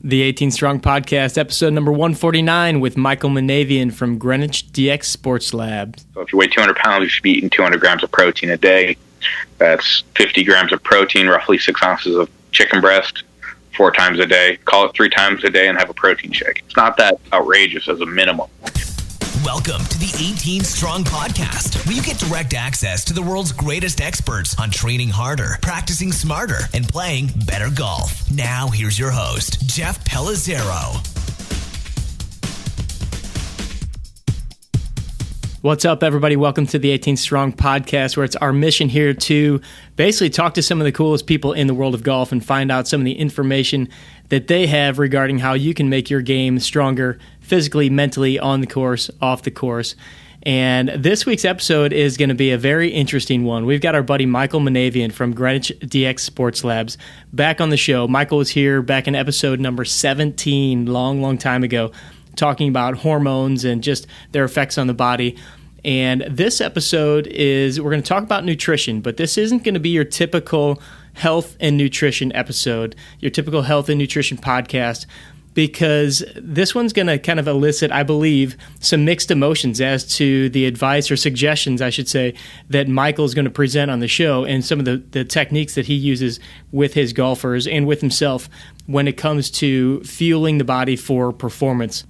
The 18 Strong Podcast, episode number 149 with Michael Manavian from Greenwich DX Sports Labs. So if you weigh 200 pounds, you should be eating 200 grams of protein a day. That's 50 grams of protein, roughly 6 ounces of chicken breast, 4 times a day. Call it 3 times a day and have a protein shake. It's not that outrageous as a minimum. Welcome to the 18 Strong Podcast, where you get direct access to the world's greatest experts on training harder, practicing smarter, and playing better golf. Now, here's your host, Jeff Pellizzero. What's up, everybody? Welcome to the 18 Strong Podcast, where it's our mission here to basically talk to some of the coolest people in the world of golf and find out some of the information that they have regarding how you can make your game stronger physically, mentally, on the course, off the course. And this week's episode is going to be a very interesting one. We've got our buddy Michael Manavian from Greenwich DX Sports Labs back on the show. Michael was here back in episode number 17, long time ago, talking about hormones and just their effects on the body. And this episode is, we're going to talk about nutrition, but this isn't going to be your typical health and nutrition episode, your typical health and nutrition podcast, because this one's going to kind of elicit, I believe, some mixed emotions as to the advice or suggestions, I should say, that Michael's going to present on the show and some of the techniques that he uses with his golfers and with himself when it comes to fueling the body for performance.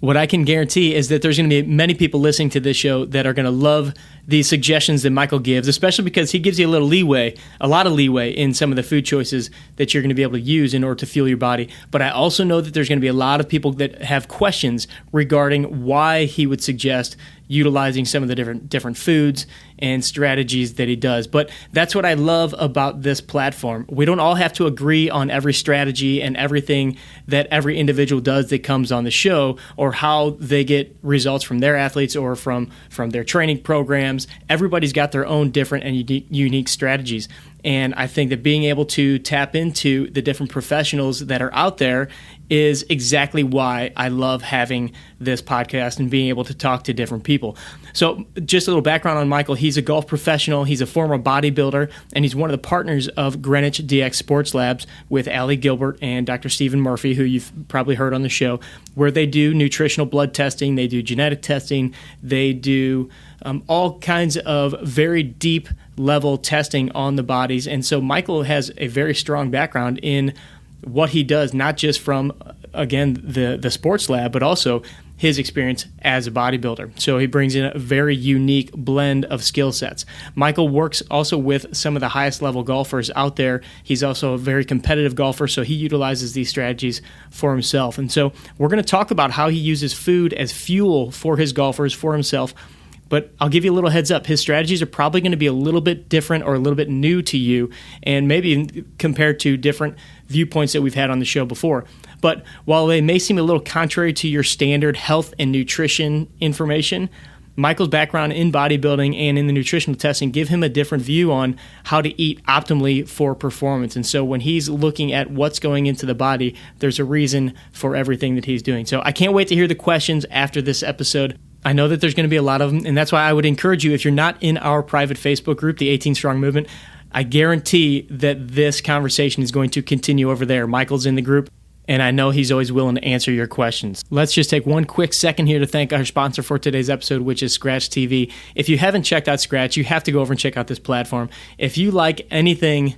What I can guarantee is that there's going to be many people listening to this show that are going to love the suggestions that Michael gives, especially because he gives you a lot of leeway in some of the food choices that you're going to be able to use in order to fuel your body. But I also know that there's going to be a lot of people that have questions regarding why he would suggest utilizing some of the different foods and strategies that he does. But that's what I love about this platform. We don't all have to agree on every strategy and everything that every individual does that comes on the show, or how they get results from their athletes or from their training programs. Everybody's got their own different and unique strategies. And I think that being able to tap into the different professionals that are out there is exactly why I love having this podcast and being able to talk to different people. So just a little background on Michael. He's a golf professional. He's a former bodybuilder, and he's one of the partners of Greenwich DX Sports Labs with Allie Gilbert and Dr. Stephen Murphy, who you've probably heard on the show, where they do nutritional blood testing, they do genetic testing, they do all kinds of very deep level testing on the bodies. And so Michael has a very strong background in what he does, not just from, again, the sports lab, but also his experience as a bodybuilder. So he brings in a very unique blend of skill sets. Michael works also with some of the highest level golfers out there. He's also a very competitive golfer, so he utilizes these strategies for himself. And so we're going to talk about how he uses food as fuel for his golfers, for himself. But I'll give you a little heads up. His strategies are probably going to be a little bit different or a little bit new to you, and maybe even compared to different viewpoints that we've had on the show before. But while they may seem a little contrary to your standard health and nutrition information, Michael's background in bodybuilding and in the nutritional testing give him a different view on how to eat optimally for performance. And so when he's looking at what's going into the body, there's a reason for everything that he's doing. So I can't wait to hear the questions after this episode. I know that there's going to be a lot of them, and that's why I would encourage you, if you're not in our private Facebook group, the 18 Strong Movement, I guarantee that this conversation is going to continue over there. Michael's in the group, and I know he's always willing to answer your questions. Let's just take one quick second here to thank our sponsor for today's episode, which is Scratch TV. If you haven't checked out Scratch, you have to go over and check out this platform. If you like anything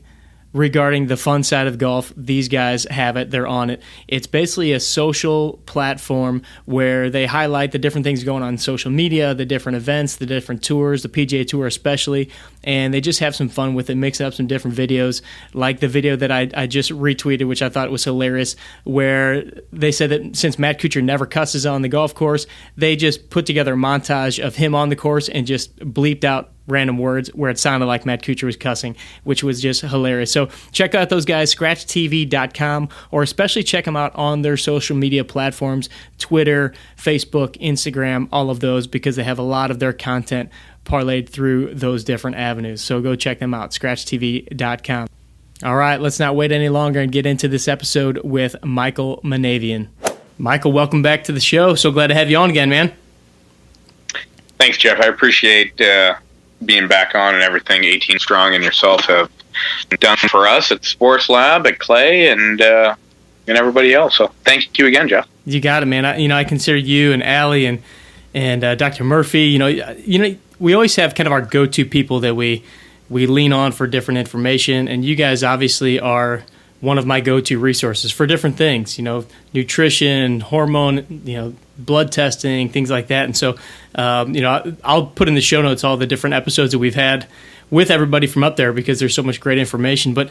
regarding the fun side of golf, these guys have it. They're on it. It's basically a social platform where they highlight the different things going on in social media, the different events, the different tours, the PGA Tour especially, and they just have some fun with it, mix up some different videos, like the video that I just retweeted, which I thought was hilarious, where they said that since Matt Kuchar never cusses on the golf course, they just put together a montage of him on the course and just bleeped out random words where it sounded like Matt Kuchar was cussing, which was just hilarious. So check out those guys, scratchtv.com, or especially check them out on their social media platforms, Twitter, Facebook, Instagram, all of those, because they have a lot of their content parlayed through those different avenues. So go check them out, scratchtv.com. All right, let's not wait any longer and get into this episode with Michael Manavian. Michael, welcome back to the show. So glad to have you on again, man. Thanks, Jeff. I appreciate being back on and everything 18 Strong and yourself have done for us at the Sports Lab at Clay, and and everybody else. So thank you again, Jeff. You got it, man. I consider you and Allie and Dr. Murphy. We always have kind of our go-to people that we lean on for different information, and you guys obviously are one of my go-to resources for different things. Nutrition, hormone, blood testing, things like that. And so, I'll put in the show notes all the different episodes that we've had with everybody from up there because there's so much great information. But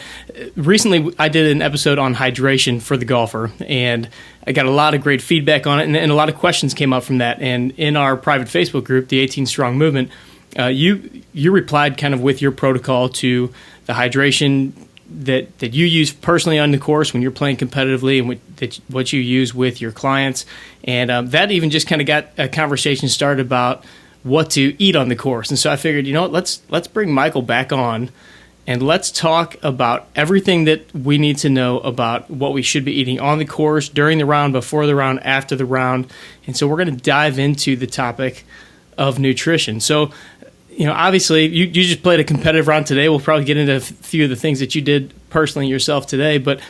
recently I did an episode on hydration for the golfer, and I got a lot of great feedback on it, and a lot of questions came up from that. And in our private Facebook group, the 18 Strong Movement, you replied kind of with your protocol to the hydration that you use personally on the course when you're playing competitively, and what you use with your clients. And that even just kind of got a conversation started about what to eat on the course. And so I figured, let's bring Michael back on and let's talk about everything that we need to know about what we should be eating on the course, during the round, before the round, after the round. And so we're going to dive into the topic of nutrition. So, obviously you just played a competitive round today. We'll probably get into a few of the things that you did personally yourself today, but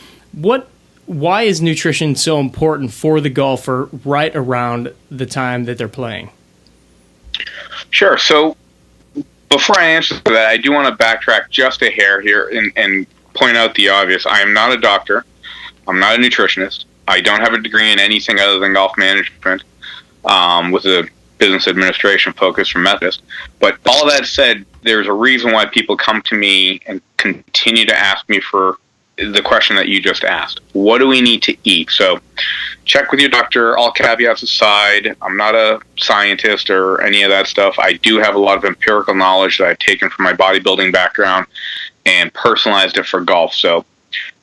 why is nutrition so important for the golfer right around the time that they're playing? Sure. So before I answer that, I do want to backtrack just a hair here and point out the obvious. I am not a doctor. I'm not a nutritionist. I don't have a degree in anything other than golf management with a business administration focus from Methodist. But all that said, there's a reason why people come to me and continue to ask me for the question that you just asked. What do we need to eat? So check with your doctor, all caveats aside. I'm not a scientist or any of that stuff. I do have a lot of empirical knowledge that I've taken from my bodybuilding background and personalized it for golf. So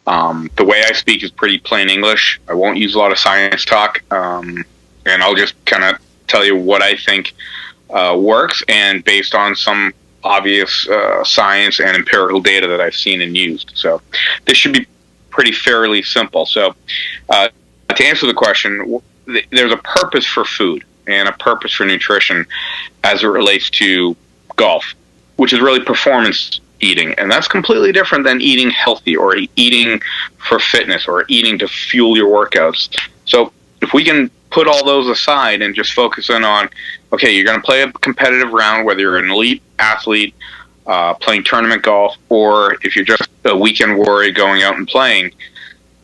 the way I speak is pretty plain English. I won't use a lot of science talk, and I'll just kind of tell you what I think works, and based on some obvious science and empirical data that I've seen and used. So this should be pretty fairly simple. So to answer the question, there's a purpose for food and a purpose for nutrition as it relates to golf, which is really performance eating. And that's completely different than eating healthy or eating for fitness or eating to fuel your workouts. So if we can put all those aside and just focus in on, okay, you're going to play a competitive round, whether you're an elite athlete playing tournament golf, or if you're just a weekend warrior going out and playing,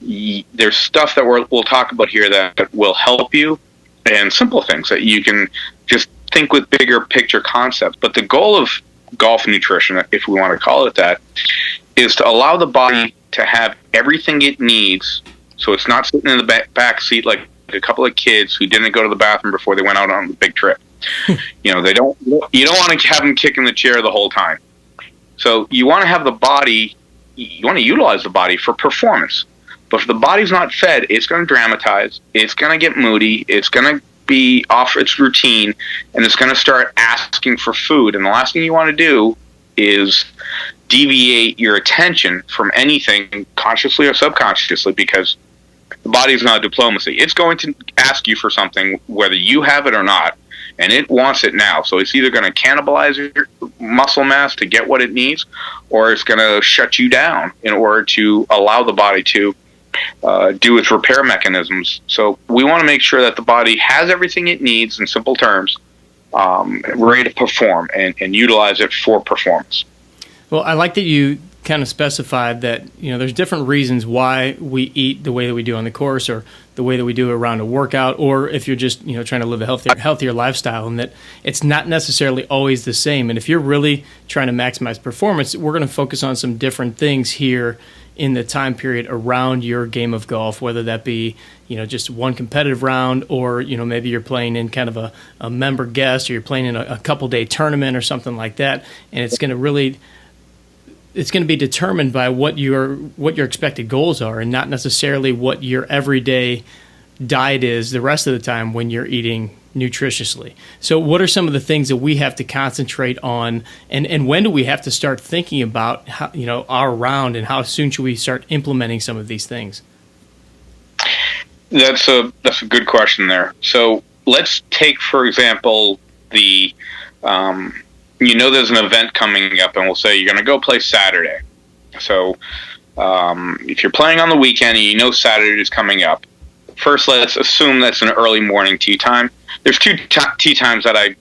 there's stuff that we'll talk about here that will help you, and simple things that you can just think with bigger picture concepts. But the goal of golf nutrition, if we want to call it that, is to allow the body to have everything it needs, so it's not sitting in the back seat like a couple of kids who didn't go to the bathroom before they went out on the big trip. You don't want to have them kicking the chair the whole time. So you want to have the body, you want to utilize the body for performance. But if the body's not fed, it's going to dramatize, it's going to get moody, it's going to be off its routine, and it's going to start asking for food. And the last thing you want to do is deviate your attention from anything, consciously or subconsciously, because the body's not diplomacy. It's going to ask you for something, whether you have it or not, and it wants it now. So it's either going to cannibalize your muscle mass to get what it needs, or it's going to shut you down in order to allow the body to do its repair mechanisms. So we want to make sure that the body has everything it needs, in simple terms, ready to perform and utilize it for performance. Well, I like that you kind of specified that, there's different reasons why we eat the way that we do on the course, or the way that we do around a workout, or if you're just, trying to live a healthier lifestyle, and that it's not necessarily always the same. And if you're really trying to maximize performance, we're going to focus on some different things here in the time period around your game of golf, whether that be, just one competitive round, or, maybe you're playing in kind of a member guest, or you're playing in a couple day tournament or something like that. And it's going to be determined by what your expected goals are, and not necessarily what your everyday diet is the rest of the time when you're eating nutritiously. So what are some of the things that we have to concentrate on, and when do we have to start thinking about how, our round, and how soon should we start implementing some of these things? That's a good question there. So let's take, for example, there's an event coming up, and we'll say you're going to go play Saturday. So If you're playing on the weekend and you know Saturday is coming up, first let's assume that's an early morning tee time. There's two tee times that I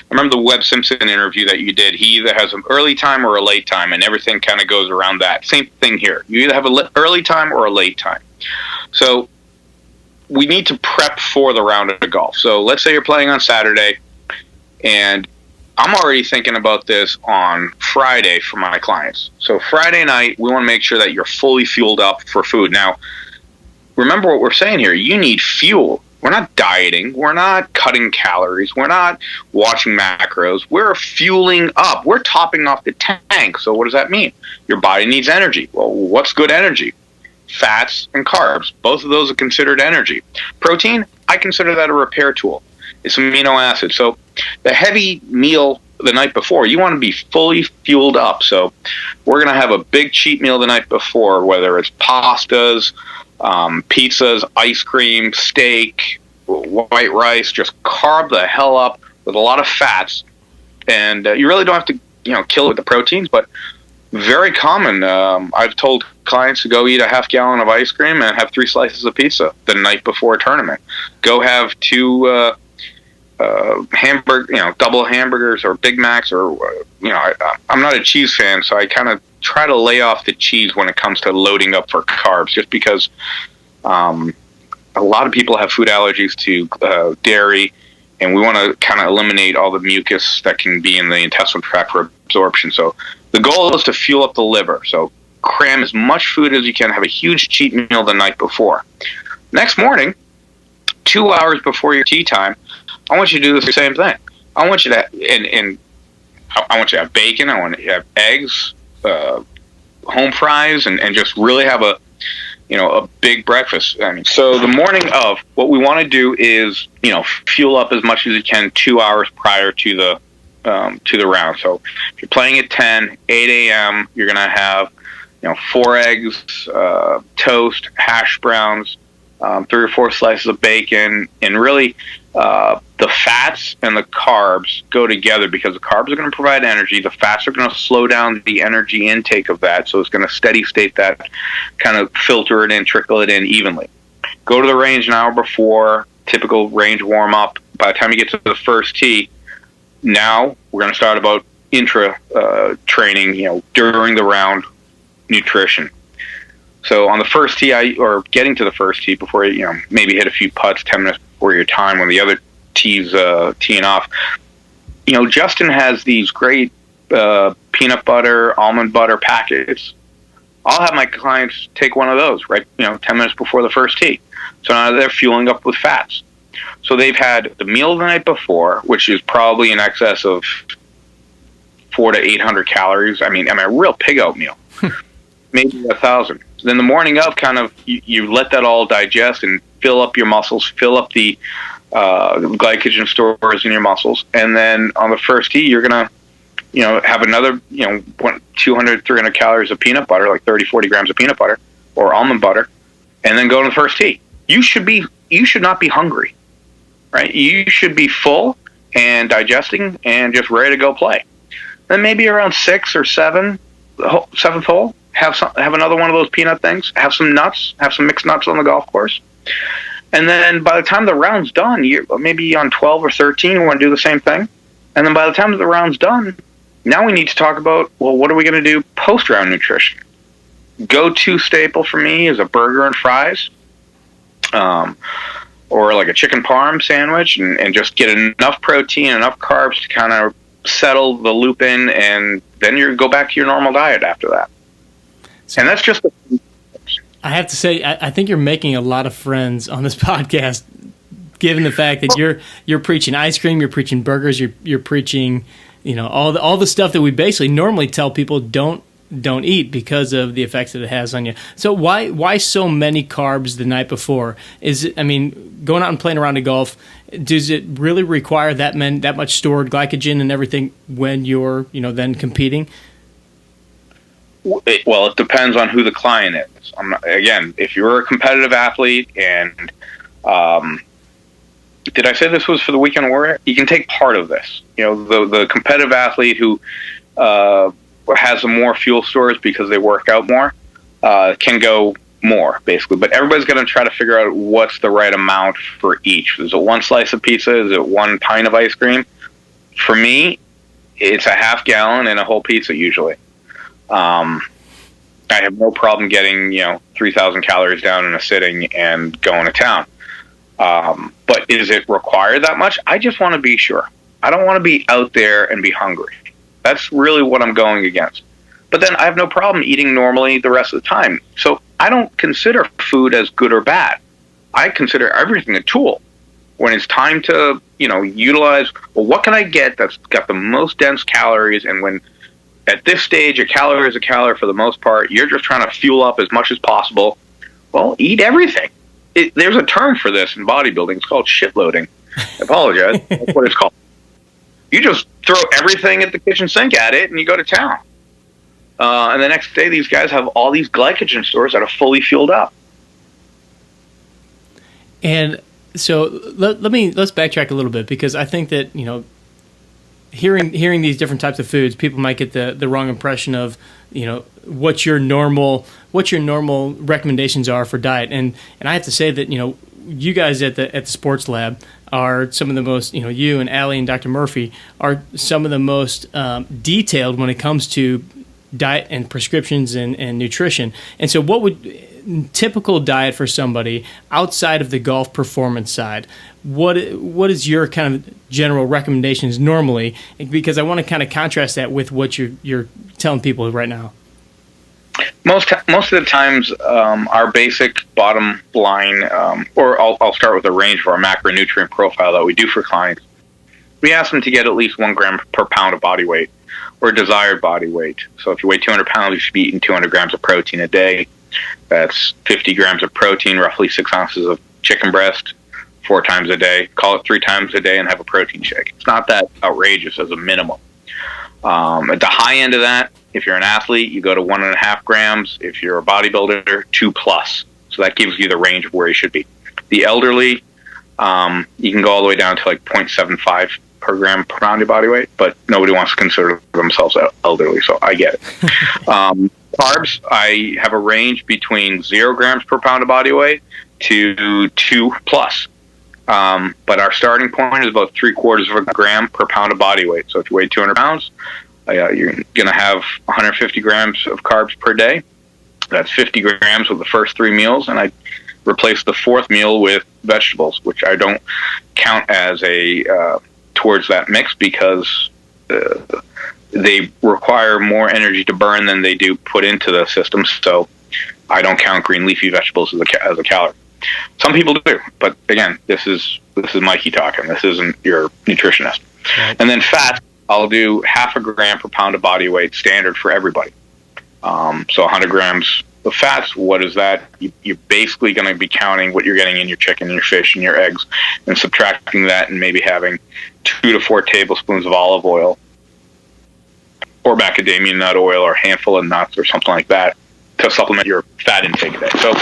remember the Webb Simpson interview that you did. He either has an early time or a late time, and everything kind of goes around that. Same thing here. You either have an early time or a late time. So we need to prep for the round of golf. So let's say you're playing on Saturday, and I'm already thinking about this on Friday for my clients. So Friday night, we want to make sure that you're fully fueled up for food. Now, remember what we're saying here. You need fuel. We're not dieting. We're not cutting calories. We're not watching macros. We're fueling up. We're topping off the tank. So what does that mean? Your body needs energy. Well, what's good energy? Fats and carbs. Both of those are considered energy. Protein, I consider that a repair tool. It's amino acids. So the heavy meal the night before, you want to be fully fueled up. So we're going to have a big cheat meal the night before, whether it's pastas, pizzas, ice cream, steak, white rice. Just carb the hell up with a lot of fats, and you really don't have to kill it with the proteins, but very common. I've told clients to go eat a half gallon of ice cream and have 3 slices of pizza the night before a tournament. Go have 2 double hamburgers or Big Macs, or I'm not a cheese fan, so I kind of try to lay off the cheese when it comes to loading up for carbs, just because a lot of people have food allergies to dairy, and we want to kind of eliminate all the mucus that can be in the intestinal tract for absorption. So the goal is to fuel up the liver. So cram as much food as you can, have a huge cheat meal the night before. Next morning, 2 hours before your tea time, I want you to do the same thing. I want you to I want you to have bacon. I want you to have eggs, home fries, and just really have a big breakfast. I mean, so the morning of, what we want to do is fuel up as much as you can 2 hours prior to the round. So if you're playing at 8 a.m., you're gonna have 4 eggs, toast, hash browns, 3 or 4 slices of bacon, and really the fats and the carbs go together, because the carbs are going to provide energy. The fats are going to slow down the energy intake of that, so it's going to steady state that, kind of filter it in, trickle it in evenly. Go to the range an hour before, typical range warm up. By the time you get to the first tee, now we're going to start about intra training, during the round nutrition. So on the first tee, or getting to the first tee before maybe hit a few putts 10 minutes before your time when the other tee's teeing off. Justin has these great peanut butter, almond butter packets. I'll have my clients take one of those, right? 10 minutes before the first tee. So now they're fueling up with fats. So they've had the meal the night before, which is probably in excess of 400 to 800 calories. I mean, a real pig out meal. Maybe 1,000. Then the morning of, kind of, you let that all digest and fill up your muscles, fill up the glycogen stores in your muscles, and then on the first tee, you're gonna, have another, 200, 300 calories of peanut butter, like 30, 40 grams of peanut butter or almond butter, and then go to the first tee. You should not be hungry, right? You should be full and digesting and just ready to go play. Then maybe around 6 or 7, 7th hole, have another one of those peanut things, have some nuts, have some mixed nuts on the golf course. And then by the time the round's done, you're maybe on 12 or 13, you want to do the same thing. And then by the time the round's done, now we need to talk about, well, what are we going to do post-round nutrition? Go-to staple for me is a burger and fries, or like a chicken parm sandwich, and just get enough protein, enough carbs to kind of settle the loop in, and then you go back to your normal diet after that. And that's just I have to say, I think you're making a lot of friends on this podcast, given the fact that you're preaching ice cream, you're preaching burgers, you're preaching, all the stuff that we basically normally tell people don't eat because of the effects that it has on you. So why so many carbs the night before? Is it, going out and playing around the golf, does it really require that much stored glycogen and everything when you're then competing? Well, it depends on who the client is. Again, if you're a competitive athlete, and did I say this was for the weekend warrior? You can take part of this. The competitive athlete who has some more fuel stores because they work out more. can go more, basically. But everybody's going to try to figure out what's the right amount for each. Is it one slice of pizza? Is it one pint of ice cream? For me, it's a half gallon and a whole pizza usually. I have no problem getting 3,000 calories down in a sitting and going to town. But is it required that much? I just want to be sure. I don't want to be out there and be hungry. That's really what I'm going against. But then I have no problem eating normally the rest of the time. So I don't consider food as good or bad. I consider everything a tool. When it's time to, utilize, well, what can I get that's got the most dense calories? And when at this stage, a calorie is a calorie for the most part, you're just trying to fuel up as much as possible. Well, eat everything. There's a term for this in bodybuilding. It's called shit loading. I apologize. That's what it's called. You just throw everything at the kitchen sink at it and you go to town. And the next day, these guys have all these glycogen stores that are fully fueled up. And so let's backtrack a little bit, because I think that hearing these different types of foods, people might get the wrong impression of what your normal recommendations are for diet. And I have to say that you guys at the sports lab are some of the most, you and Allie and Dr. Murphy are some of the most detailed when it comes to diet and prescriptions and nutrition. And so what would typical diet for somebody outside of the golf performance side, what is your kind of general recommendations normally? Because I want to kind of contrast that with what you're telling people right now. Most of the times, our basic bottom line, or I'll start with a range for our macronutrient profile that we do for clients. We ask them to get at least 1 gram per pound of body weight, or desired body weight. So if you weigh 200 pounds, you should be eating 200 grams of protein a day. That's 50 grams of protein, roughly 6 ounces of chicken breast, 4 times a day. Call it 3 times a day and have a protein shake. It's not that outrageous as a minimum. At the high end of that, if you're an athlete, you go to 1.5 grams. If you're a bodybuilder, 2+. So that gives you the range of where you should be. The elderly, you can go all the way down to like 0.75 per gram per pound of body weight, but nobody wants to consider themselves elderly, so I get it. Carbs, I have a range between 0 grams per pound of body weight to 2+. But our starting point is about 3/4 gram per pound of body weight. So if you weigh 200 pounds, you're going to have 150 grams of carbs per day. That's 50 grams with the first 3 meals, and I replace the 4th meal with vegetables, which I don't count as towards that mix, because they require more energy to burn than they do put into the system. So I don't count green leafy vegetables as a calorie. Some people do, but again, this is Mikey talking. This isn't your nutritionist. Right. And then fat, I'll do 0.5 gram per pound of body weight, standard for everybody. So 100 grams of fats. What is that? You're basically going to be counting what you're getting in your chicken, your fish, and your eggs, and subtracting that, and maybe having 2 to 4 tablespoons of olive oil, or macadamia nut oil, or a handful of nuts, or something like that, to supplement your fat intake a day. So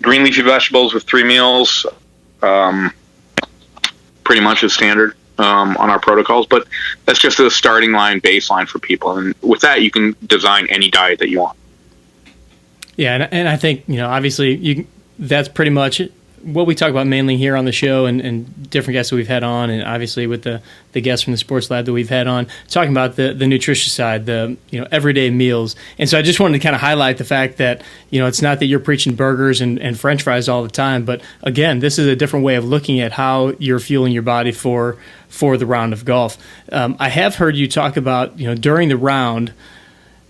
green leafy vegetables with 3 meals, pretty much is standard on our protocols, but that's just a starting line, baseline for people. And with that, you can design any diet that you want. Yeah, and I think, obviously that's pretty much what we talk about mainly here on the show, and different guests that we've had on, and obviously with the guests from the sports lab that we've had on, talking about the nutrition side, the everyday meals. And so I just wanted to kind of highlight the fact that it's not that you're preaching burgers and French fries all the time, but again, this is a different way of looking at how you're fueling your body for the round of golf. I have heard you talk about during the round,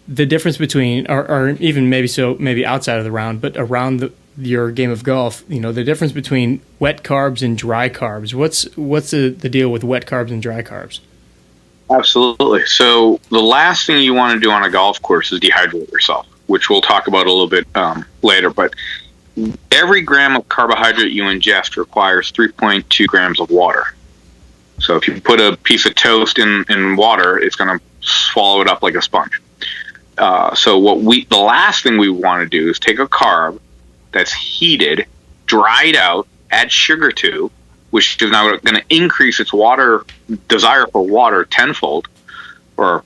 the difference between, or even maybe outside of the round, but around your game of golf, the difference between wet carbs and dry carbs. What's the deal with wet carbs and dry carbs? Absolutely. So the last thing you want to do on a golf course is dehydrate yourself, which we'll talk about a little bit later. But every gram of carbohydrate you ingest requires 3.2 grams of water. So if you put a piece of toast in water, it's going to swallow it up like a sponge. So the last thing we want to do is take a carb that's heated, dried out, add sugar to, which is now going to increase its desire for water tenfold, or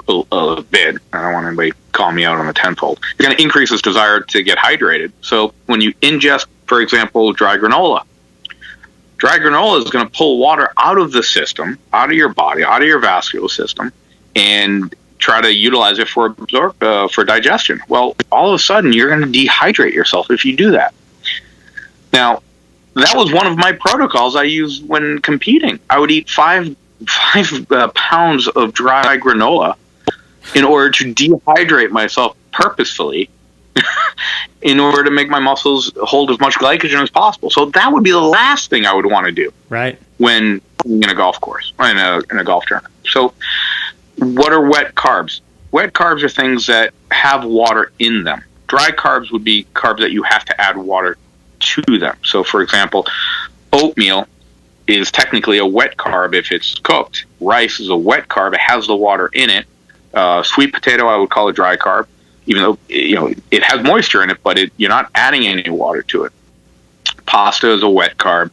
a bit. I don't want anybody to call me out on the tenfold. You're going to increase his desire to get hydrated. So when you ingest, for example, dry granola is going to pull water out of the system, out of your body, out of your vascular system, and try to utilize it for digestion. Well, all of a sudden, you're going to dehydrate yourself if you do that. Now, that was one of my protocols I used when competing. I would eat five pounds of dry granola in order to dehydrate myself purposefully in order to make my muscles hold as much glycogen as possible. So that would be the last thing I would want to do when in a golf course, in a golf tournament. So what are wet carbs? Wet carbs are things that have water in them. Dry carbs would be carbs that you have to add water to them. So, for example, oatmeal is technically a wet carb if it's cooked. Rice is a wet carb. It has the water in it. Sweet potato, I would call a dry carb, even though it has moisture in it, but you're not adding any water to it. Pasta is a wet carb.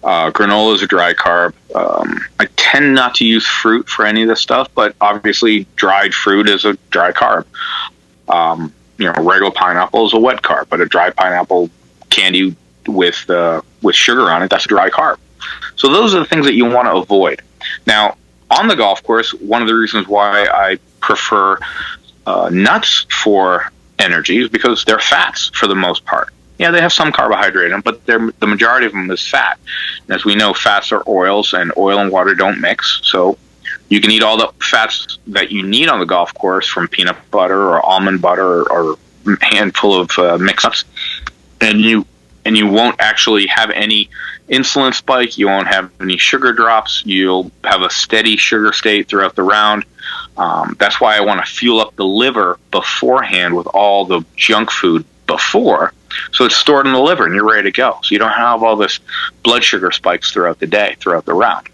Granola is a dry carb. I tend not to use fruit for any of this stuff, but obviously dried fruit is a dry carb. Regular pineapple is a wet carb, but a dry pineapple candy with sugar on it, that's a dry carb. So those are the things that you want to avoid. Now, on the golf course, one of the reasons why I prefer nuts for energy is because they're fats for the most part. Yeah, they have some carbohydrate in them, but the majority of them is fat. And as we know, fats are oils, and oil and water don't mix. So you can eat all the fats that you need on the golf course from peanut butter or almond butter or a handful of mix-ups, and you won't actually have any insulin spike. You won't have any sugar drops. You'll have a steady sugar state throughout the round. That's why I want to fuel up the liver beforehand with all the junk food before, so it's stored in the liver and you're ready to go. So you don't have all this blood sugar spikes throughout the day, throughout the round.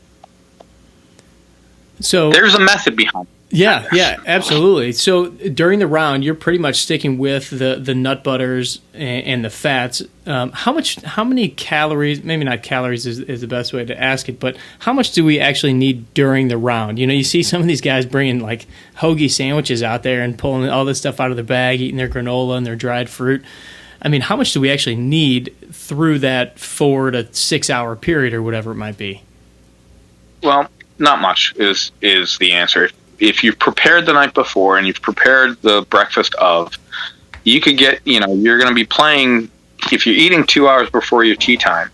So there's a method behind it. Yeah, absolutely. So during the round, you're pretty much sticking with the nut butters and the fats. How many calories? Maybe not calories is the best way to ask it, but how much do we actually need during the round? You see some of these guys bringing like hoagie sandwiches out there and pulling all this stuff out of their bag, eating their granola and their dried fruit. I mean, how much do we actually need through that 4 to 6 hour period or whatever it might be? Well, not much is the answer. If you've prepared the night before and you've prepared the breakfast of, you could get, you're going to be playing, if you're eating 2 hours before your tee time,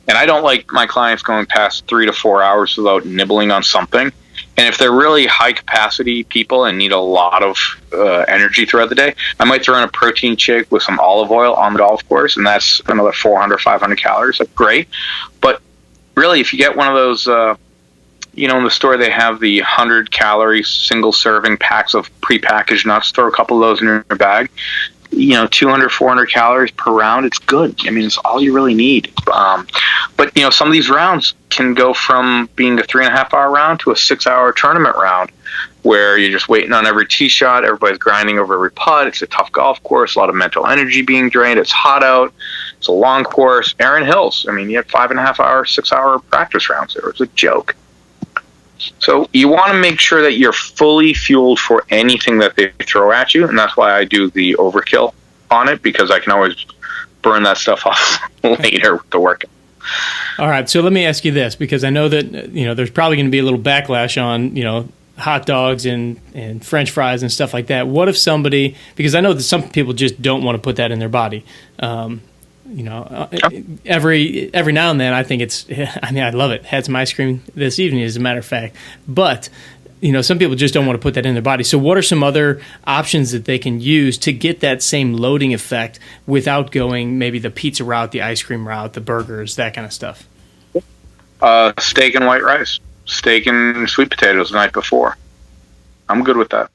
and I don't like my clients going past 3 to 4 hours without nibbling on something. And if they're really high capacity people and need a lot of energy throughout the day, I might throw in a protein shake with some olive oil on the golf course, and that's another 400, 500 calories. That's great. But really, if you get one of those, in the store they have the 100-calorie single-serving packs of prepackaged nuts. Throw a couple of those in your bag. 200, 400 calories per round. It's good. I mean, it's all you really need. But some of these rounds can go from being a 3.5-hour round to a 6-hour tournament round, where you're just waiting on every tee shot. Everybody's grinding over every putt. It's a tough golf course. A lot of mental energy being drained. It's hot out. It's a long course. Erin Hills. I mean, you had 5.5-hour, 6-hour practice rounds there. It was a joke. So you want to make sure that you're fully fueled for anything that they throw at you, and that's why I do the overkill on it, because I can always burn that stuff off later with the workout. All right, so let me ask you this, because I know that there's probably going to be a little backlash on hot dogs and French fries and stuff like that. What if somebody, because I know that some people just don't want to put that in their body. Every now and then I think I love it. Had some ice cream this evening, as a matter of fact. But, some people just don't want to put that in their body. So what are some other options that they can use to get that same loading effect without going maybe the pizza route, the ice cream route, the burgers, that kind of stuff? Steak and white rice. Steak and sweet potatoes the night before. I'm good with that.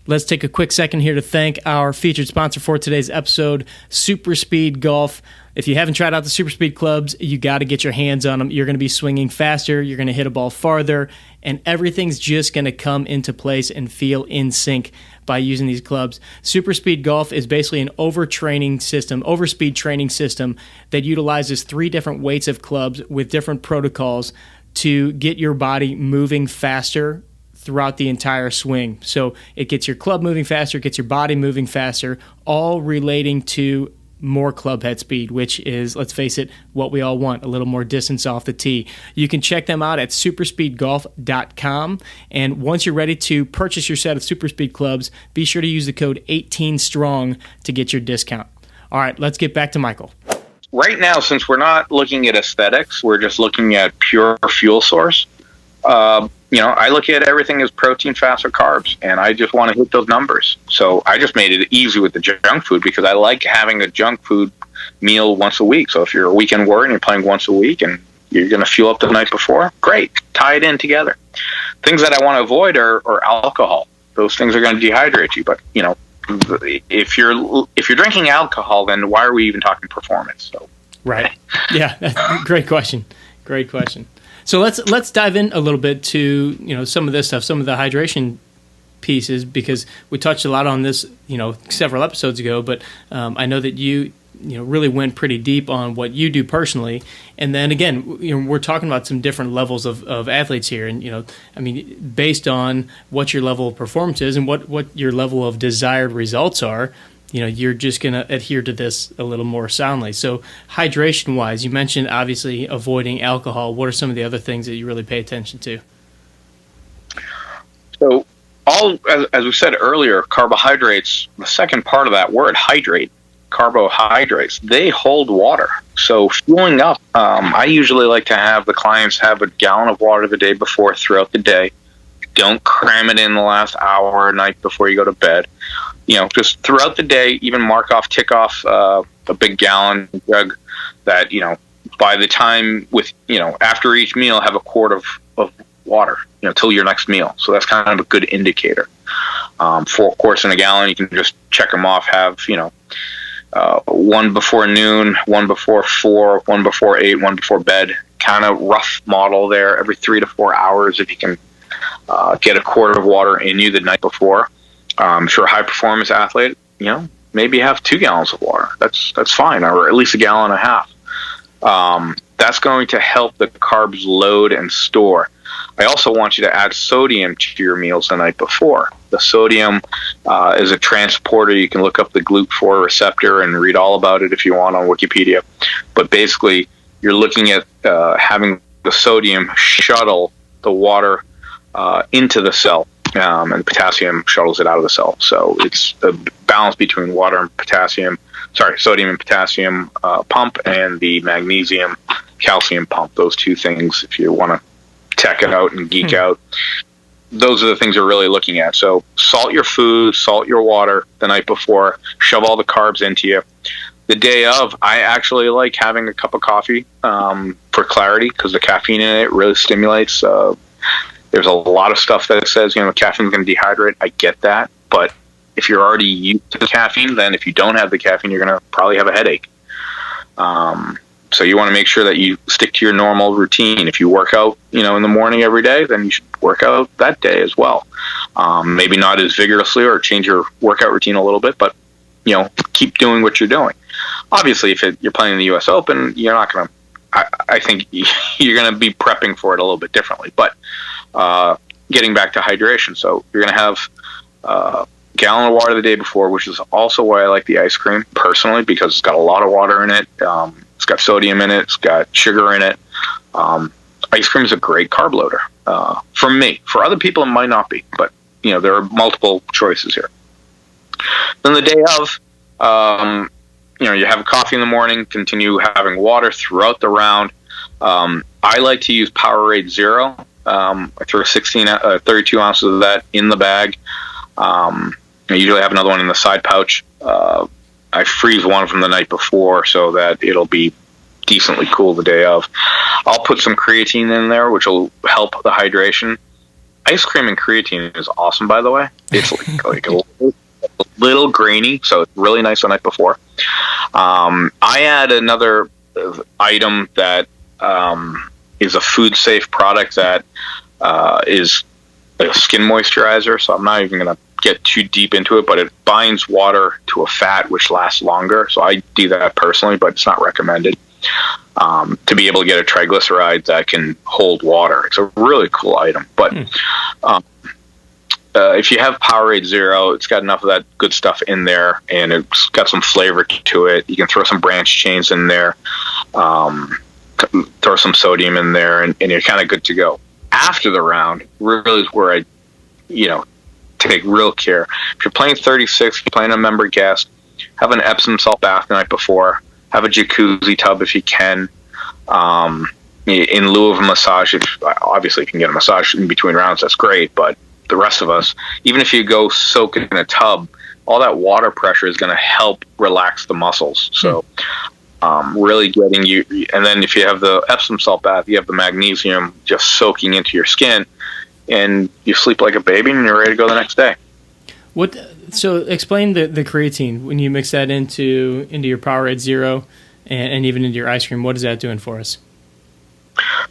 Let's take a quick second here to thank our featured sponsor for today's episode, Super Speed Golf. If you haven't tried out the Super Speed clubs, you got to get your hands on them. You're going to be swinging faster, you're going to hit a ball farther, and everything's just going to come into place and feel in sync by using these clubs. Super Speed Golf is basically an overspeed training system that utilizes 3 different weights of clubs with different protocols to get your body moving faster throughout the entire swing. So it gets your club moving faster, it gets your body moving faster, all relating to more club head speed, which is, let's face it, what we all want, a little more distance off the tee. You can check them out at superspeedgolf.com. And once you're ready to purchase your set of Superspeed clubs, be sure to use the code 18STRONG to get your discount. All right, let's get back to Michael. Right now, since we're not looking at aesthetics, we're just looking at pure fuel source. I look at everything as protein, fats, or carbs, and I just want to hit those numbers. So I just made it easy with the junk food because I like having a junk food meal once a week. So if you're a weekend warrior and you're playing once a week and you're going to fuel up the night before, great, tie it in together. Things that I want to avoid are alcohol. Those things are going to dehydrate you. But if you're drinking alcohol, then why are we even talking performance? So right, yeah, great question. Great question. So let's dive in a little bit to some of this stuff, some of the hydration pieces, because we touched a lot on this several episodes ago. But I know that you really went pretty deep on what you do personally, and then again we're talking about some different levels of athletes here, and based on what your level of performance is and what your level of desired results are. You're just going to adhere to this a little more soundly. So hydration-wise, you mentioned obviously avoiding alcohol. What are some of the other things that you really pay attention to? So as we said earlier, carbohydrates, the second part of that word, hydrate, carbohydrates, they hold water. So fueling up, I usually like to have the clients have a gallon of water the day before throughout the day. Don't cram it in the last hour or night before you go to bed. Just throughout the day, even tick off a big gallon jug that, by the time after each meal, have a quart of water, till your next meal. So that's kind of a good indicator. 4 quarts in a gallon, you can just check them off, have, one before noon, one before 4, one before 8, one before bed, kind of rough model there every 3 to 4 hours. If you can get a quart of water in you the night before. For a high performance athlete, maybe have 2 gallons of water. That's fine, or at least a gallon and a half. That's going to help the carbs load and store. I also want you to add sodium to your meals the night before. The sodium is a transporter. You can look up the GLUT4 receptor and read all about it if you want on Wikipedia. But basically, you're looking at having the sodium shuttle the water into the cell. And the potassium shuttles it out of the cell. So it's a balance between sodium and potassium pump and the magnesium calcium pump. Those two things, if you want to tech it out and geek out, those are the things we're really looking at. So salt your food, salt your water the night before, shove all the carbs into you. The day of, I actually like having a cup of coffee for clarity because the caffeine in it really stimulates. There's a lot of stuff that says, caffeine is going to dehydrate. I get that. But if you're already used to the caffeine, then if you don't have the caffeine, you're going to probably have a headache. So you want to make sure that you stick to your normal routine. If you work out, in the morning every day, then you should work out that day as well. Maybe not as vigorously or change your workout routine a little bit, but, keep doing what you're doing. Obviously, if you're playing in the U.S. Open, you're not going to, I think you're going to be prepping for it a little bit differently. But getting back to hydration, so you're going to have a gallon of water the day before, which is also why I like the ice cream personally, because it's got a lot of water in it. It's got sodium in it. It's got sugar in it. Ice cream is a great carb loader for me. For other people, it might not be, but there are multiple choices here. Then the day of, you have a coffee in the morning, continue having water throughout the round. I like to use Powerade Zero. I throw 32 ounces of that in the bag. I usually have another one in the side pouch. I freeze one from the night before so that it'll be decently cool the day of. I'll put some creatine in there, which will help the hydration. Ice cream and creatine is awesome, by the way. It's like a little grainy, so it's really nice the night before. I add another item that is a food-safe product that is a skin moisturizer, so I'm not even going to get too deep into it, but it binds water to a fat which lasts longer, so I do that personally, but it's not recommended. To be able to get a triglyceride that can hold water. It's a really cool item. But if you have Powerade Zero, it's got enough of that good stuff in there, and it's got some flavor to it. You can throw some branch chains in there, throw some sodium in there, and you're kind of good to go. After the round, really is where I, take real care. If you're playing 36, if you're playing a member guest, have an Epsom salt bath the night before. Have a jacuzzi tub if you can. In lieu of a massage, obviously if you can get a massage in between rounds, that's great. But the rest of us, even if you go soak in a tub, all that water pressure is going to help relax the muscles. So really getting you, and then if you have the Epsom salt bath, you have the magnesium just soaking into your skin, and you sleep like a baby and you're ready to go the next day. So explain the creatine when you mix that into your Powerade Zero and even into your ice cream. What is that doing for us?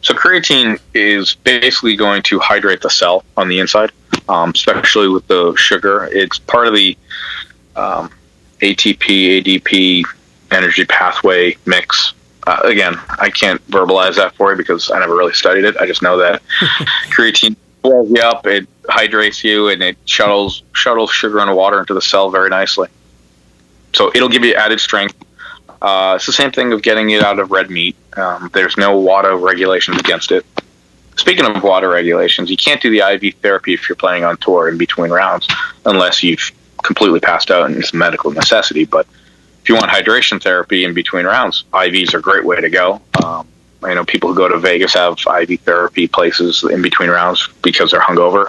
So creatine is basically going to hydrate the cell on the inside, especially with the sugar. It's part of the ATP, ADP energy pathway mix. Again, I can't verbalize that for you because I never really studied it. I just know that creatine fills you up, it hydrates you, and it shuttles sugar and water into the cell very nicely. So it'll give you added strength. It's the same thing of getting it out of red meat. There's no water regulations against it. Speaking of water regulations, you can't do the IV therapy if you're playing on tour in between rounds unless you've completely passed out and it's a medical necessity. But if you want hydration therapy in between rounds, IVs are a great way to go. I know people who go to Vegas have IV therapy places in between rounds because they're hungover.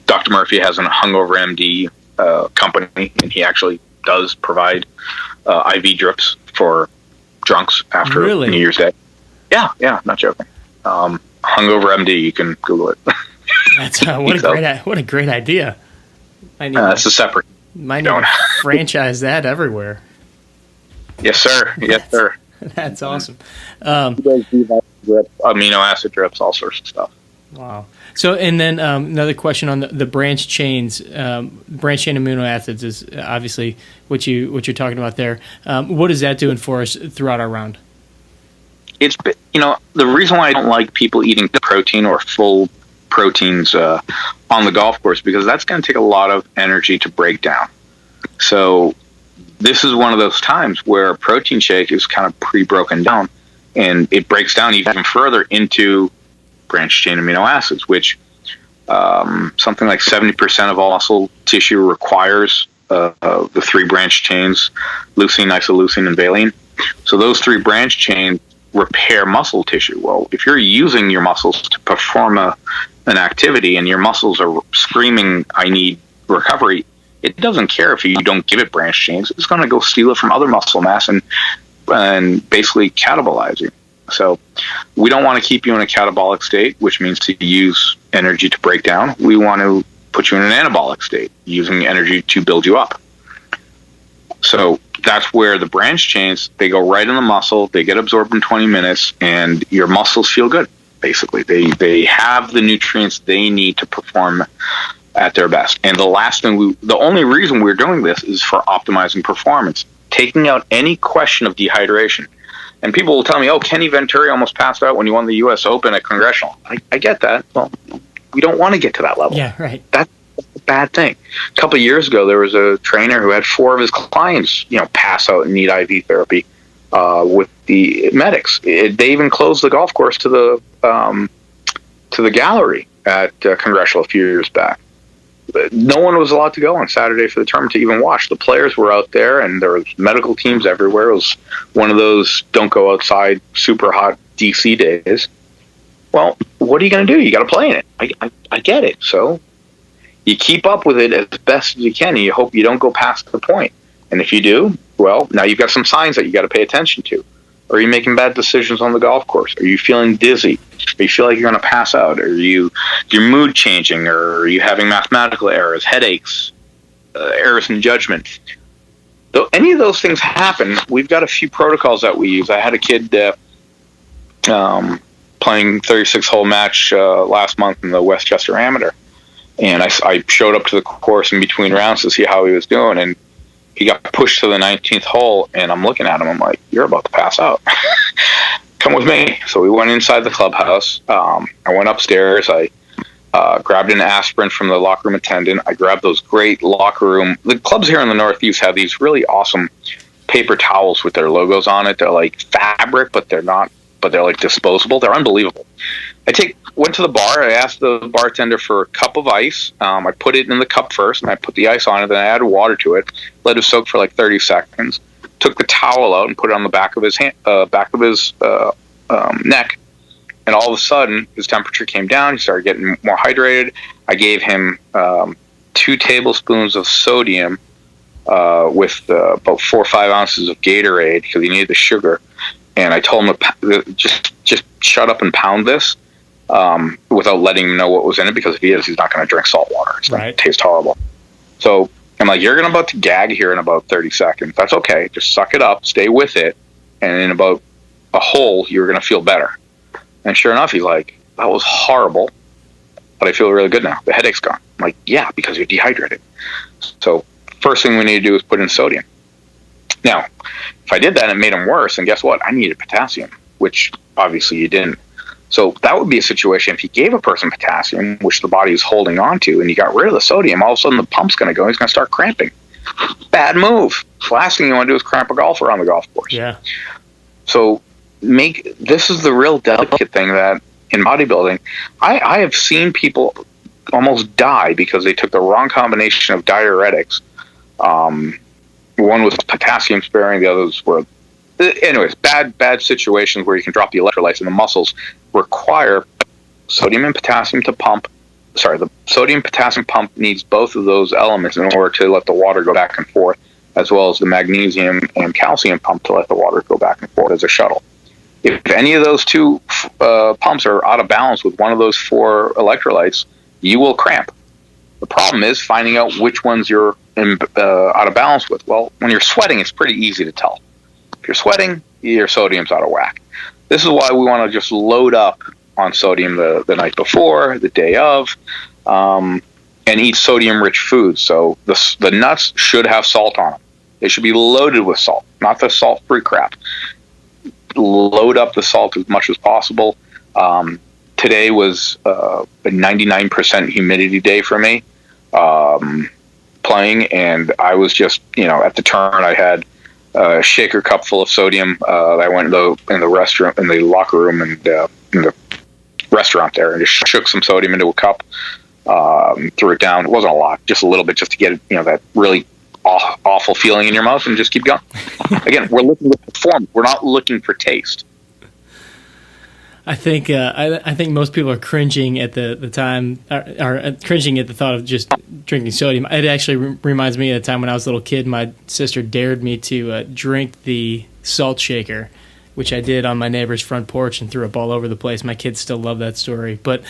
Dr. Murphy has a hungover MD company, and he actually does provide IV drips for drunks after New Year's Day. Yeah, not joking. Hungover MD, you can Google it. That's what a great idea. It's a separate. Might need to franchise that everywhere. Yes, sir. Yes, sir. That's awesome. Amino acid drips, all sorts of stuff. Wow. So, and then another question on the branch chains. Branch chain amino acids is obviously what you're talking about there. What is that doing for us throughout our round? It's the reason why I don't like people eating protein or full proteins on the golf course, because that's going to take a lot of energy to break down. So this is one of those times where a protein shake is kind of pre-broken down, and it breaks down even further into branched chain amino acids, which something like 70% of all muscle tissue requires the three branch chains, leucine, isoleucine, and valine. So those three branch chains repair muscle tissue. Well, if you're using your muscles to perform an activity and your muscles are screaming, I need recovery, it doesn't care if you don't give it branch chains. It's going to go steal it from other muscle mass and basically catabolize you. So we don't want to keep you in a catabolic state, which means to use energy to break down. We want to put you in an anabolic state, using energy to build you up. So that's where the branch chains, they go right in the muscle, they get absorbed in 20 minutes, and your muscles feel good, basically. They have the nutrients they need to perform at their best. And the only reason we're doing this is for optimizing performance, taking out any question of dehydration. And people will tell me, Kenny Venturi almost passed out when he won the U.S. Open at Congressional. I get that. Well, we don't want to get to that level. Yeah, right. That's a bad thing. A couple of years ago, there was a trainer who had 4 of his clients, pass out and need IV therapy with the medics. They even closed the golf course to the gallery at Congressional a few years back. No one was allowed to go on Saturday for the tournament to even watch. The players were out there, and there was medical teams everywhere. It was one of those don't go outside super hot DC days. Well, what are you going to do? You got to play in it. I get it. So you keep up with it as best as you can, and you hope you don't go past the point. And if you do, well, now you've got some signs that you got to pay attention to. Are you making bad decisions on the golf course? Are you feeling dizzy? Do you feel like you're going to pass out? Are your mood changing? Or are you having mathematical errors, headaches, errors in judgment? Though any of those things happen, we've got a few protocols that we use. I had a kid playing 36-hole match last month in the Westchester Amateur, and I showed up to the course in between rounds to see how he was doing, and he got pushed to the 19th hole, and I'm looking at him. I'm like, you're about to pass out. Come with me. So we went inside the clubhouse. I went upstairs. I grabbed an aspirin from the locker room attendant. I grabbed those great locker room. The clubs here in the Northeast have these really awesome paper towels with their logos on it. They're like fabric, but they're not. But they're like disposable. They're unbelievable. Went to the bar. I asked the bartender for a cup of ice. I put it in the cup first, and I put the ice on it. Then I added water to it. Let it soak for like 30 seconds. Took the towel out and put it on the back of his neck. And all of a sudden, his temperature came down. He started getting more hydrated. I gave him 2 tablespoons of sodium with about 4 or 5 ounces of Gatorade because he needed the sugar. And I told him to just shut up and pound this without letting him know what was in it, because if he is, he's not going to drink salt water. It's going to taste horrible. So I'm like, you're about to gag here in about 30 seconds. That's okay. Just suck it up, stay with it, and in about a hole, you're going to feel better. And sure enough, he's like, that was horrible, but I feel really good now. The headache's gone. I'm like, yeah, because you're dehydrated. So first thing we need to do is put in sodium. Now, if I did that and it made him worse, and guess what? I needed potassium, which obviously you didn't. So that would be a situation if you gave a person potassium, which the body is holding on to, and you got rid of the sodium, all of a sudden the pump's going to go. He's going to start cramping. Bad move. The last thing you want to do is cramp a golfer on the golf course. Yeah. So this is the real delicate thing that in bodybuilding, I have seen people almost die because they took the wrong combination of diuretics. One was potassium sparing, the others were, anyways, bad situations where you can drop the electrolytes, and the muscles require sodium and potassium to pump. Sorry, the sodium potassium pump needs both of those elements in order to let the water go back and forth, as well as the magnesium and calcium pump to let the water go back and forth as a shuttle. If any of those two pumps are out of balance with one of those 4 electrolytes, you will cramp. The problem is finding out which ones you're out of balance with. Well, when you're sweating, it's pretty easy to tell. If you're sweating, your sodium's out of whack. This is why we want to just load up on sodium the night before, the day of, and eat sodium-rich foods. So the nuts should have salt on them. They should be loaded with salt, not the salt-free crap. Load up the salt as much as possible. Today was a 99% humidity day for me. Playing, and I was just, at the turn, I had a shaker cup full of sodium. I went in the restaurant, in the locker room, and in the restaurant there, and just shook some sodium into a cup, threw it down. It wasn't a lot, just a little bit, just to get that really awful feeling in your mouth, and just keep going. Again, we're looking for form. We're not looking for taste. I think I think most people are cringing at the time, are cringing at the thought of just drinking sodium. It actually reminds me of the time when I was a little kid. My sister dared me to drink the salt shaker, which I did on my neighbor's front porch and threw up all over the place. My kids still love that story. But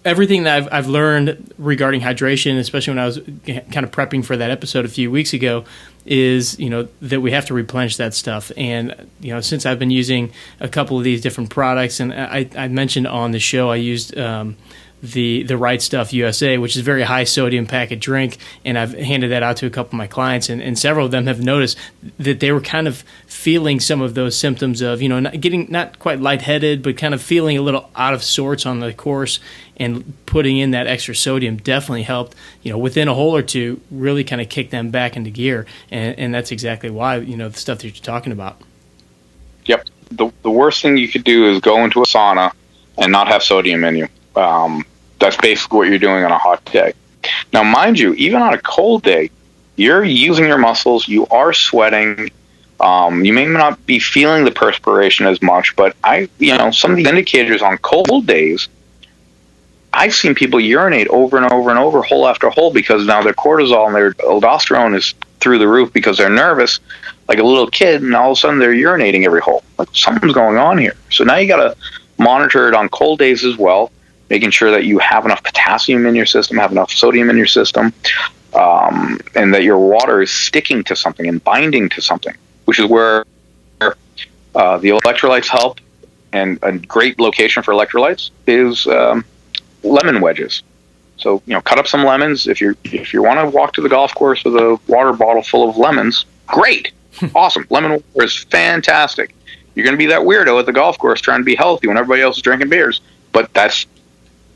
everything that I've learned regarding hydration, especially when I was kind of prepping for that episode a few weeks ago, is that we have to replenish that stuff. And since I've been using a couple of these different products, and I mentioned on the show I used the Right Stuff USA, which is a very high sodium packet drink, and I've handed that out to a couple of my clients, and several of them have noticed that they were kind of feeling some of those symptoms of not quite lightheaded, but kind of feeling a little out of sorts on the course. And putting in that extra sodium definitely helped, within a hole or two, really kind of kick them back into gear. And that's exactly why, the stuff that you're talking about. Yep. The worst thing you could do is go into a sauna and not have sodium in you. That's basically what you're doing on a hot day. Now, mind you, even on a cold day, you're using your muscles, you are sweating. You may not be feeling the perspiration as much, but some of the indicators on cold days, I've seen people urinate over and over and over, hole after hole, because now their cortisol and their aldosterone is through the roof because they're nervous, like a little kid, and all of a sudden they're urinating every hole. Like, something's going on here. So now you got to monitor it on cold days as well, making sure that you have enough potassium in your system, have enough sodium in your system, and that your water is sticking to something and binding to something, which is where the electrolytes help. And a great location for electrolytes is lemon wedges. So, cut up some lemons. If you want to walk to the golf course with a water bottle full of lemons, great. Awesome. Lemon water is fantastic. You're going to be that weirdo at the golf course trying to be healthy when everybody else is drinking beers. But that's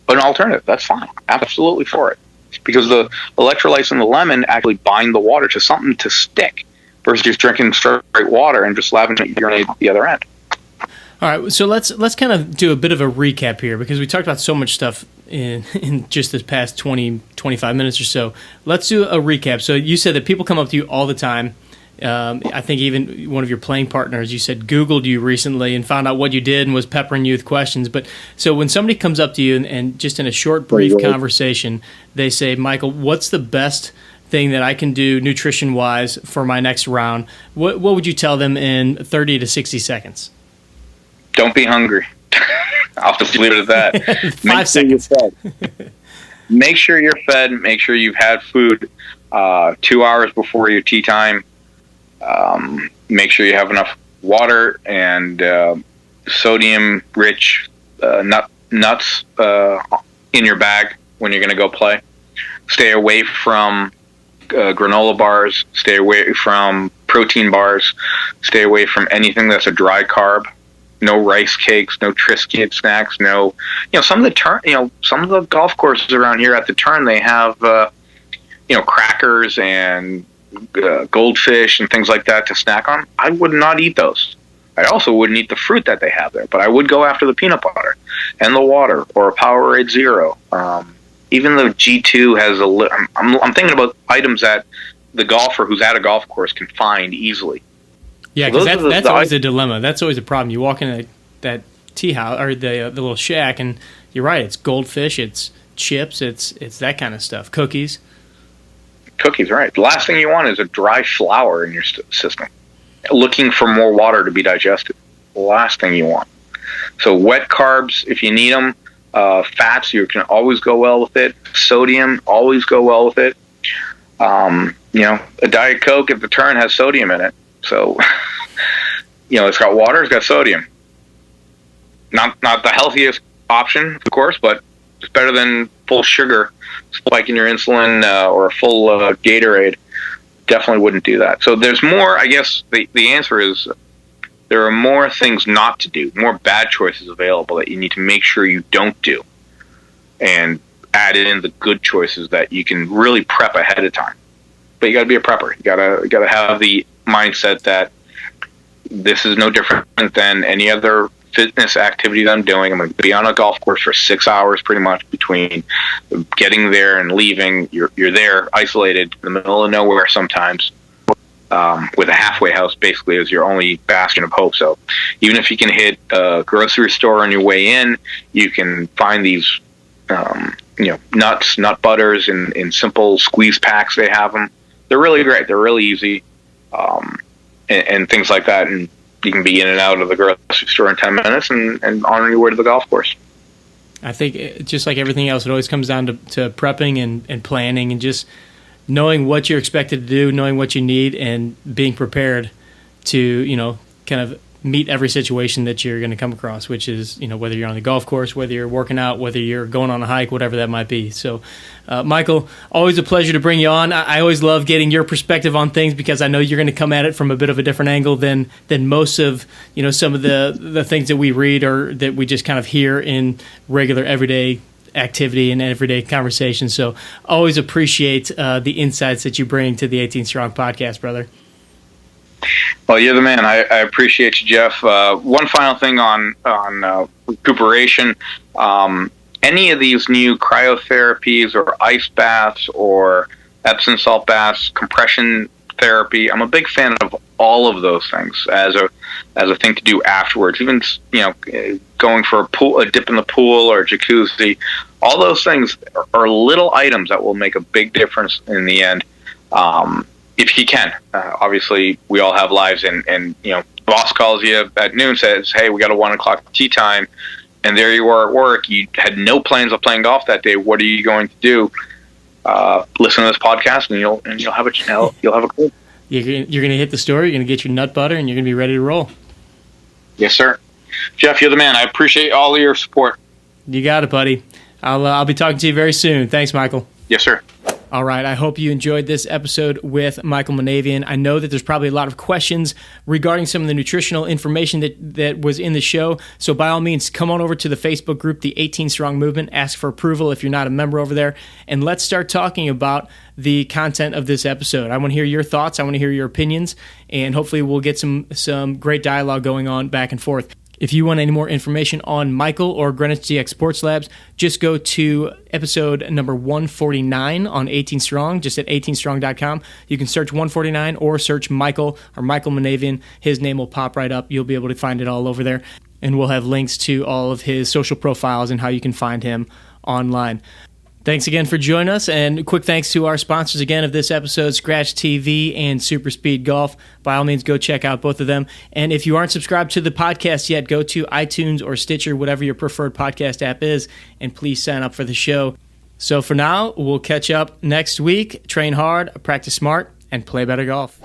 an alternative. That's fine. Absolutely for it. Because the electrolytes in the lemon actually bind the water to something to stick versus just drinking straight water and just lavishing urinate at the other end. All right, so let's kind of do a bit of a recap here because we talked about so much stuff in just this past 20, 25 minutes or so. Let's do a recap. So you said that people come up to you all the time. I think even one of your playing partners, you said, Googled you recently and found out what you did and was peppering you with questions. But so when somebody comes up to you and just in a short, brief conversation, they say, Michael, what's the best thing that I can do nutrition-wise for my next round? What would you tell them in 30 to 60 seconds? Don't be hungry. I'll just leave it at that. 5 seconds. Make sure you're fed. Make sure you've had food 2 hours before your tea time. Make sure you have enough water and sodium-rich nuts in your bag when you're going to go play. Stay away from granola bars. Stay away from protein bars. Stay away from anything that's a dry carb. No rice cakes, no Triscuit snacks, some of the golf courses around here at the turn, they have, crackers and goldfish and things like that to snack on. I would not eat those. I also wouldn't eat the fruit that they have there, but I would go after the peanut butter and the water or a Powerade Zero. Even though G2 has I'm thinking about items that the golfer who's at a golf course can find easily. Yeah, because that's always a dilemma. That's always a problem. You walk in that tea house or the little shack, and you're right. It's goldfish, it's chips, it's that kind of stuff. Cookies, right. The last thing you want is a dry flour in your system, looking for more water to be digested. The last thing you want. So wet carbs, if you need them. Fats, you can always go well with it. Sodium, always go well with it. A Diet Coke at the turn has sodium in it. So, it's got water, it's got sodium. Not the healthiest option, of course, but it's better than full sugar, spiking your insulin, or a full Gatorade. Definitely wouldn't do that. So there's more, I guess, the answer is there are more things not to do, more bad choices available that you need to make sure you don't do. And add in the good choices that you can really prep ahead of time. But you got to be a prepper. You got to have the mindset that this is no different than any other fitness activity that I'm doing. I'm going to be on a golf course for 6 hours pretty much between getting there and leaving. You're there isolated in the middle of nowhere sometimes, with a halfway house basically as your only bastion of hope. So even if you can hit a grocery store on your way in, you can find these nuts, nut butters in simple squeeze packs. They have them. They're really great. They're really easy, and things like that. And you can be in and out of the grocery store in 10 minutes and on your way to the golf course. I think just like everything else, it always comes down to prepping and planning and just knowing what you're expected to do, knowing what you need, and being prepared to, kind of meet every situation that you're going to come across, which is, whether you're on the golf course, whether you're working out, whether you're going on a hike, whatever that might be. So, Michael, always a pleasure to bring you on. I always love getting your perspective on things because I know you're going to come at it from a bit of a different angle than most of, some of the things that we read or that we just kind of hear in regular everyday activity and everyday conversation. So always appreciate the insights that you bring to the 18 Strong podcast, brother. Well, you're the man. I appreciate you, Jeff. One final thing on recuperation. Any of these new cryotherapies or ice baths or Epsom salt baths, compression therapy, I'm a big fan of all of those things as a thing to do afterwards. Even going for a dip in the pool or jacuzzi, all those things are little items that will make a big difference in the end. If you can, obviously we all have lives, and boss calls you at noon, says, "Hey, we got a 1 o'clock tea time," and there you are at work. You had no plans of playing golf that day. What are you going to do? Listen to this podcast, and you'll have a clue. You're going to hit the store. You're going to get your nut butter, and you're going to be ready to roll. Yes, sir. Jeff, you're the man. I appreciate all of your support. You got it, buddy. I'll be talking to you very soon. Thanks, Michael. Yes, sir. All right, I hope you enjoyed this episode with Michael Manavian. I know that there's probably a lot of questions regarding some of the nutritional information that was in the show. So by all means, come on over to the Facebook group, the 18 Strong Movement. Ask for approval if you're not a member over there. And let's start talking about the content of this episode. I want to hear your thoughts. I want to hear your opinions. And hopefully we'll get some great dialogue going on back and forth. If you want any more information on Michael or Greenwich DX Sports Labs, just go to episode number 149 on 18 Strong, just at 18strong.com. You can search 149 or search Michael or Michael Manavian. His name will pop right up. You'll be able to find it all over there. And we'll have links to all of his social profiles and how you can find him online. Thanks again for joining us, and quick thanks to our sponsors again of this episode, Scratch TV and Super Speed Golf. By all means, go check out both of them. And if you aren't subscribed to the podcast yet, go to iTunes or Stitcher, whatever your preferred podcast app is, and please sign up for the show. So for now, we'll catch up next week. Train hard, practice smart, and play better golf.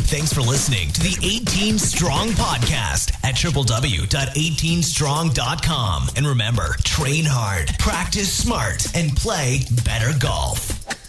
Thanks for listening to the 18 Strong podcast at www.18strong.com. And remember, train hard, practice smart, and play better golf.